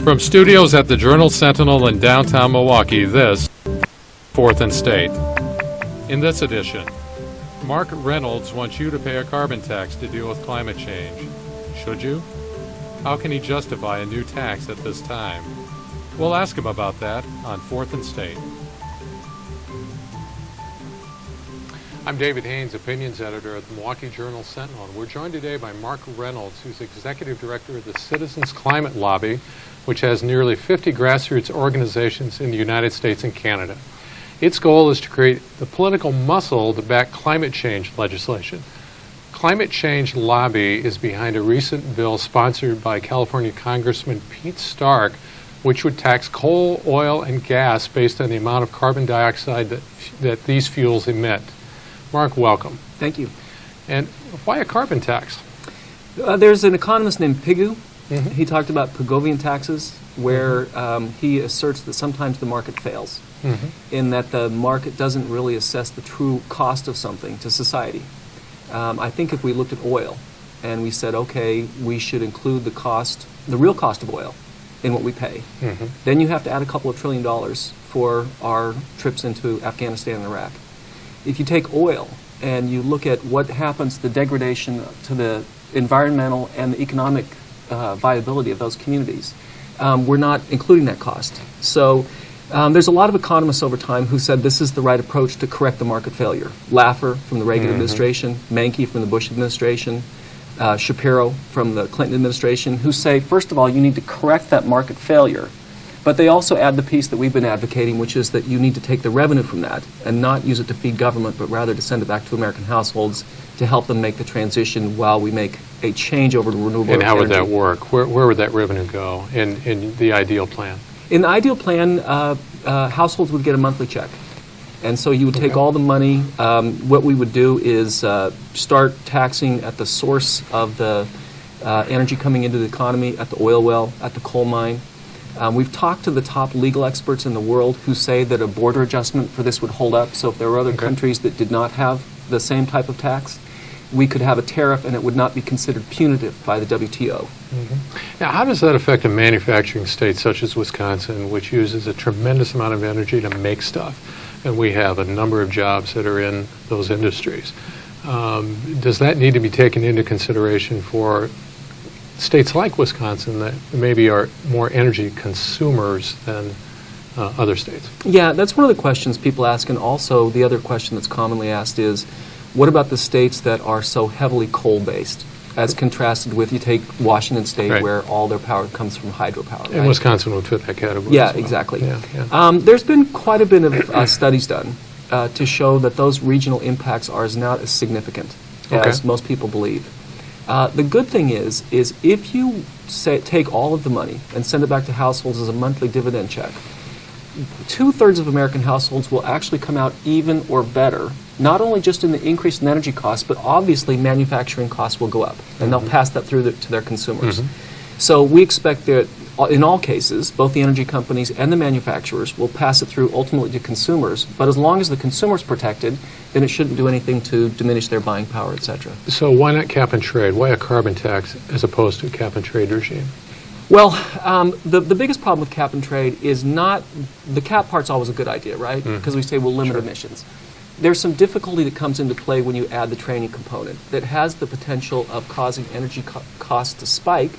From studios at the Journal-Sentinel in downtown Milwaukee, this 4th and State. In this edition, Mark Reynolds wants you to pay a carbon tax to deal with climate change. Should you? How can he justify a new tax at this time? We'll ask him about that on 4th and State. I'm David Haynes, Opinions Editor at the Milwaukee Journal-Sentinel, and we're joined today by Mark Reynolds, who's Executive Director of the Citizens Climate Lobby, which has nearly 50 grassroots organizations in the United States and Canada. Its goal is to create the political muscle to back climate change legislation. Climate Change Lobby is behind a recent bill sponsored by California Congressman Pete Stark, which would tax coal, oil, and gas based on the amount of carbon dioxide that these fuels emit. Mark, welcome. Thank you. And why a carbon tax? There's an economist named Pigou. He talked about Pigovian taxes, where he asserts that sometimes the market fails, in that the market doesn't really assess the true cost of something to society. I think if we looked at oil and we said, okay, we should include the cost, the real cost of oil in what we pay, then you have to add a couple of $1 trillion for our trips into Afghanistan and Iraq. If you take oil and you look at what happens to the degradation to the environmental and the economic viability of those communities, we're not including that cost. So there's a lot of economists over time who said this is the right approach to correct the market failure. Laffer from the Reagan administration, Mankey from the Bush administration, Shapiro from the Clinton administration, who say, first of all, you need to correct that market failure. But they also add the piece that we've been advocating, which is that you need to take the revenue from that and not use it to feed government, but rather to send it back to American households to help them make the transition while we make a change over to renewable energy. And how would that work? Where would that revenue go in the ideal plan? In the ideal plan, households would get a monthly check. And so you would take all the money. What we would do is start taxing at the source of the energy coming into the economy, at the oil well, at the coal mine. We've talked to the top legal experts in the world who say that a border adjustment for this would hold up. So if there were other countries that did not have the same type of tax, we could have a tariff and it would not be considered punitive by the WTO. Now, how does that affect a manufacturing state such as Wisconsin, which uses a tremendous amount of energy to make stuff? And we have a number of jobs that are in those industries. Does that need to be taken into consideration for states like Wisconsin that maybe are more energy consumers than other states? Yeah, that's one of the questions people ask, and also the other question that's commonly asked is, what about the states that are so heavily coal-based, as contrasted with, you take Washington State, where all their power comes from hydropower. And Wisconsin would fit that category. Yeah, as well. Exactly. Yeah. There's been quite a bit of studies done to show that those regional impacts are not as significant as most people believe. The good thing is if you take all of the money and send it back to households as a monthly dividend check, 2/3 of American households will actually come out even or better, not only just in the increase in energy costs, but obviously manufacturing costs will go up, and they'll pass that through to their consumers. So we expect that in all cases, both the energy companies and the manufacturers will pass it through ultimately to consumers, but as long as the consumer's protected, then it shouldn't do anything to diminish their buying power, etc. So why not cap and trade? Why a carbon tax as opposed to a cap and trade regime? Well, the biggest problem with cap and trade is not, the cap part's always a good idea, right? Because we say we'll limit emissions. There's some difficulty that comes into play when you add the trading component that has the potential of causing energy costs to spike.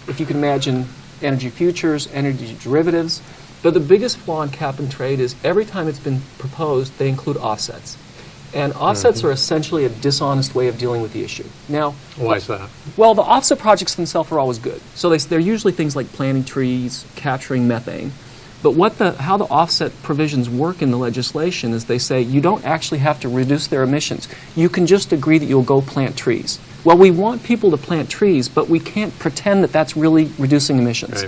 If you can imagine energy futures, energy derivatives. But the biggest flaw in cap and trade is every time it's been proposed, they include offsets. And offsets are essentially a dishonest way of dealing with the issue. Now, why is that? Well, the offset projects themselves are always good. So they're usually things like planting trees, capturing methane. But how the offset provisions work in the legislation is they say you don't actually have to reduce their emissions. You can just agree that you'll go plant trees. Well, we want people to plant trees, but we can't pretend that that's really reducing emissions.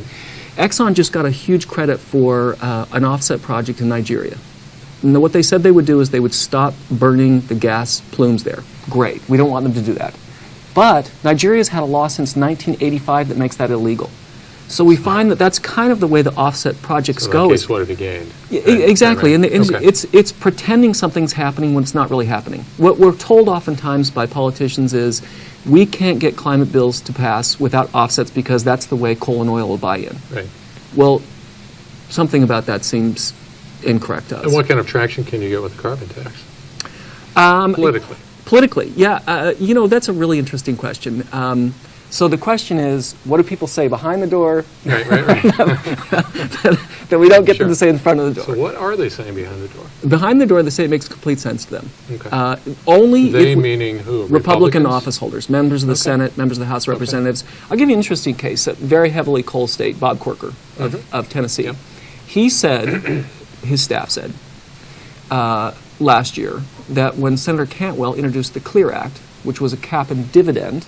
Exxon just got a huge credit for an offset project in Nigeria. And what they said they would do is they would stop burning the gas plumes there. Great. We don't want them to do that. But Nigeria's had a law since 1985 that makes that illegal. So we find that that's kind of the way the offset projects go. Case, what have you gained? Exactly. And it's pretending something's happening when it's not really happening. What we're told oftentimes by politicians is we can't get climate bills to pass without offsets because that's the way coal and oil will buy in. Right. Well, something about that seems incorrect to us. And what kind of traction can you get with the carbon tax? Politically. Politically, yeah. That's a really interesting question. So the question is, what do people say behind the door Right. that we don't get Sure. them to say in front of the door? So what are they saying behind the door? Behind the door, they say it makes complete sense to them. Okay. Only They if meaning who? Republican Republicans? office holders, members of the Okay. Senate, members of the House of Representatives. I'll give you an interesting case, a very heavily coal state, Bob Corker of Tennessee. Yep. He said, his staff said, last year, that when Senator Cantwell introduced the CLEAR Act, which was a cap and dividend,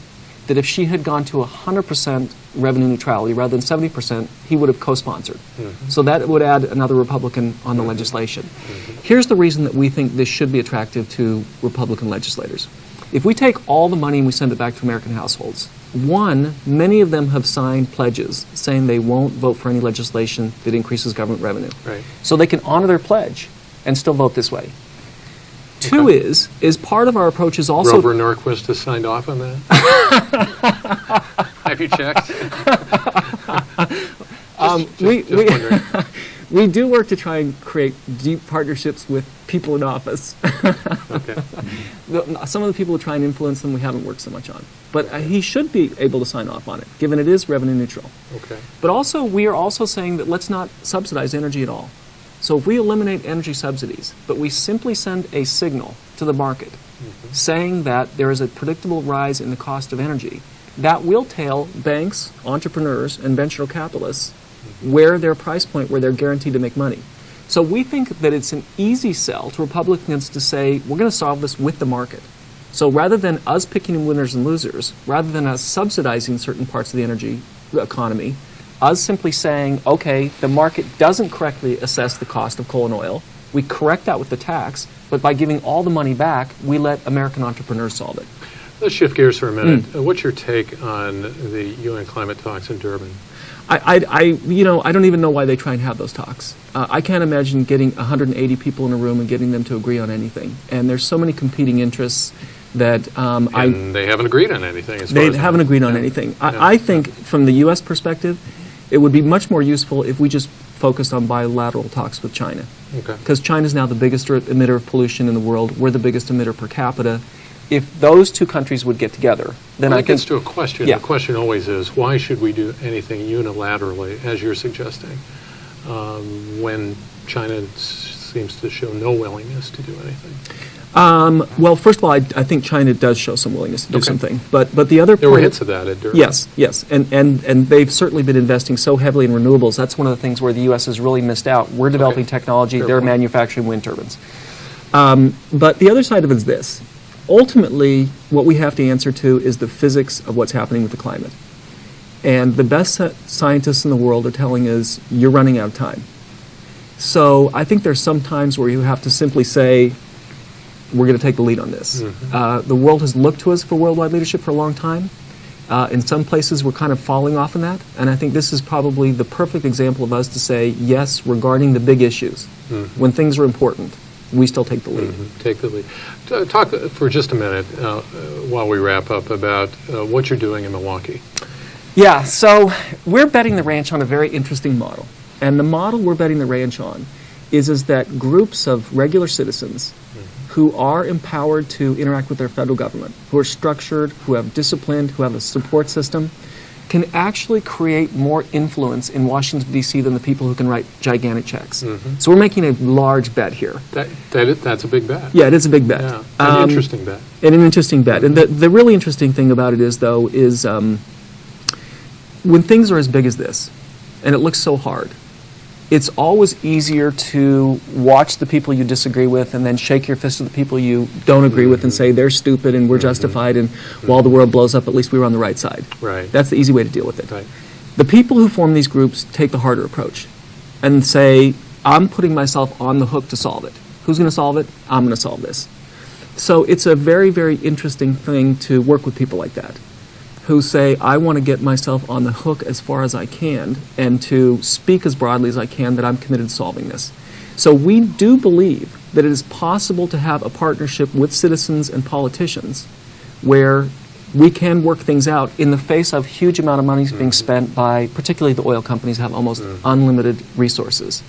that if she had gone to 100% revenue neutrality rather than 70%, he would have co-sponsored. So that would add another Republican on the legislation. Here's the reason that we think this should be attractive to Republican legislators. If we take all the money and we send it back to American households, one, many of them have signed pledges saying they won't vote for any legislation that increases government revenue. Right. So they can honor their pledge and still vote this way. Two is part of our approach is also... Grover Norquist has signed off on that? Have you checked? Just wondering. We do work to try and create deep partnerships with people in office. Okay. Some of the people who try and influence them we haven't worked so much on. But he should be able to sign off on it, given it is revenue neutral. Okay. But also, we are also saying that let's not subsidize energy at all. So if we eliminate energy subsidies, but we simply send a signal to the market saying that there is a predictable rise in the cost of energy, that will tell banks, entrepreneurs, and venture capitalists where their price point, where they're guaranteed to make money. So we think that it's an easy sell to Republicans to say, we're going to solve this with the market. So rather than us picking winners and losers, rather than us subsidizing certain parts of the energy economy, us simply saying, okay, the market doesn't correctly assess the cost of coal and oil. We correct that with the tax, but by giving all the money back, we let American entrepreneurs solve it. Let's shift gears for a minute. What's your take on the UN climate talks in Durban? I don't even know why they try and have those talks. I can't imagine getting 180 people in a room and getting them to agree on anything. And there's so many competing interests that they haven't agreed on anything. They haven't agreed on anything. I think from the U.S. perspective, it would be much more useful if we just focused on bilateral talks with China. Okay. Because China is now the biggest emitter of pollution in the world. We're the biggest emitter per capita. If those two countries would get together, then Well, I it think... gets to a question. Yeah. The question always is, why should we do anything unilaterally, as you're suggesting, when China seems to show no willingness to do anything? Well, first of all, I think China does show some willingness to do Okay. something. But the other There were point... hints of that at Durban. Yes. And they've certainly been investing so heavily in renewables. That's one of the things where the U.S. has really missed out. We're developing Okay. technology. Fair They're point. manufacturing wind turbines. But the other side of it is this. Ultimately, what we have to answer to is the physics of what's happening with the climate. And the best scientists in the world are telling us, you're running out of time. So I think there's some times where you have to simply say, we're going to take the lead on this. The world has looked to us for worldwide leadership for a long time. In some places, we're kind of falling off in that. And I think this is probably the perfect example of us to say, yes, regarding the big issues, when things are important, we still take the lead. Take the lead. Talk for just a minute while we wrap up about what you're doing in Milwaukee. Yeah, so we're betting the ranch on a very interesting model. And the model we're betting the ranch on is that groups of regular citizens who are empowered to interact with their federal government, who are structured, who have discipline, who have a support system, can actually create more influence in Washington, D.C. than the people who can write gigantic checks. So we're making a large bet here. That's a big bet. Yeah, it is a big bet. Yeah. An interesting bet. And an interesting bet. And the really interesting thing about it is, though, is when things are as big as this, and it looks so hard, it's always easier to watch the people you disagree with and then shake your fist at the people you don't agree with and say they're stupid and we're justified, and while the world blows up, at least we were on the right side. Right. That's the easy way to deal with it. Right. The people who form these groups take the harder approach and say, I'm putting myself on the hook to solve it. Who's going to solve it? I'm going to solve this. So it's a very, very interesting thing to work with people like that, who say, I want to get myself on the hook as far as I can and to speak as broadly as I can that I'm committed to solving this. So we do believe that it is possible to have a partnership with citizens and politicians where we can work things out in the face of huge amount of money being spent by particularly the oil companies have almost unlimited resources.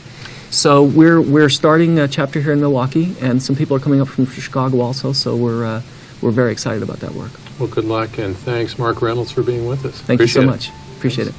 So we're starting a chapter here in Milwaukee, and some people are coming up from Chicago also, so we're very excited about that work. Well, good luck, and thanks, Mark Reynolds, for being with us. Thank you so Appreciate it. much. Appreciate it.